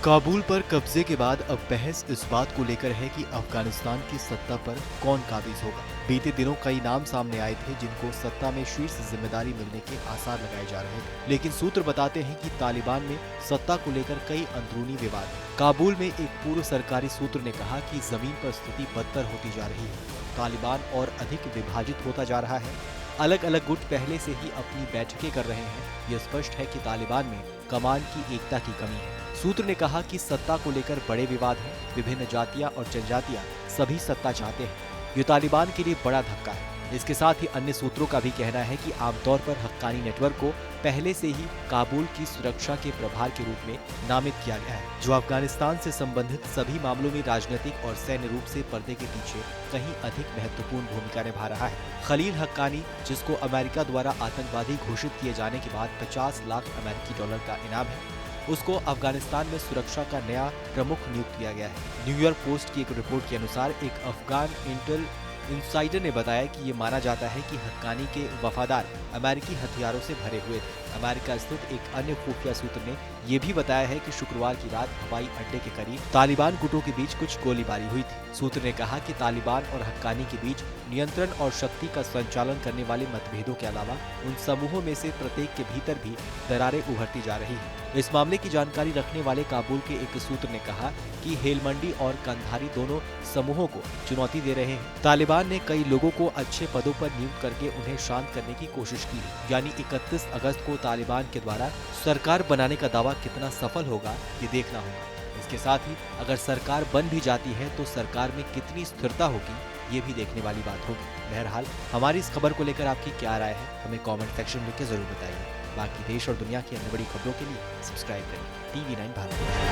काबुल पर कब्जे के बाद अब बहस इस बात को लेकर है कि अफगानिस्तान की सत्ता पर कौन काबिज होगा। बीते दिनों कई नाम सामने आए थे जिनको सत्ता में शीर्ष जिम्मेदारी मिलने के आसार लगाए जा रहे थे, लेकिन सूत्र बताते हैं कि तालिबान में सत्ता को लेकर कई अंदरूनी विवाद हैं। काबुल में एक पूर्व सरकारी सूत्र ने कहा कि जमीन पर स्थिति बदतर होती जा रही है, तालिबान और अधिक विभाजित होता जा रहा है। अलग अलग गुट पहले से ही अपनी बैठकें कर रहे हैं। यह स्पष्ट है कि तालिबान में कमान की एकता की कमी है। सूत्र ने कहा कि सत्ता को लेकर बड़े विवाद हैं। विभिन्न जातियां और जनजातियां सभी सत्ता चाहते हैं। ये तालिबान के लिए बड़ा धक्का है। इसके साथ ही अन्य सूत्रों का भी कहना है कि आमतौर पर हक्कानी नेटवर्क को पहले से ही काबुल की सुरक्षा के प्रभार के रूप में नामित किया गया है, जो अफगानिस्तान से संबंधित सभी मामलों में राजनीतिक और सैन्य रूप से पर्दे के पीछे कहीं अधिक महत्वपूर्ण भूमिका निभा रहा है। खलील हक्कानी, जिसको अमेरिका द्वारा आतंकवादी घोषित किए जाने के बाद 50 लाख अमेरिकी डॉलर का इनाम है, उसको अफगानिस्तान में सुरक्षा का नया प्रमुख नियुक्त किया गया है। न्यूयॉर्क पोस्ट की एक रिपोर्ट के अनुसार एक अफगान इंटेल इंसाइडर ने बताया कि ये माना जाता है कि हक्कानी के वफादार अमेरिकी हथियारों से भरे हुए थे। अमेरिका स्थित एक अन्य खुफिया सूत्र ने यह भी बताया है कि शुक्रवार की रात हवाई अड्डे के करीब तालिबान गुटों के बीच कुछ गोलीबारी हुई थी। सूत्र ने कहा कि तालिबान और हक्कानी के बीच नियंत्रण और शक्ति का संचालन करने वाले मतभेदों के अलावा उन समूहों में से प्रत्येक के भीतर भी दरारें उभरती जा रही हैं। इस मामले की जानकारी रखने वाले काबुल के एक सूत्र ने कहा कि हेलमंडी और कंधारी दोनों समूहों को चुनौती दे रहे हैं। तालिबान ने कई लोगों को अच्छे पदों पर नियुक्त करके उन्हें शांत करने की कोशिश की, यानी 31 अगस्त को तालिबान के द्वारा सरकार बनाने का दावा कितना सफल होगा ये देखना होगा। इसके साथ ही अगर सरकार बन भी जाती है तो सरकार में कितनी स्थिरता होगी ये भी देखने वाली बात होगी। बहरहाल हमारी इस खबर को लेकर आपकी क्या राय है, हमें कमेंट सेक्शन में लिख के जरूर बताइए। बाकी देश और दुनिया की अन्य बड़ी खबरों के लिए सब्सक्राइब करें TV9 भारत।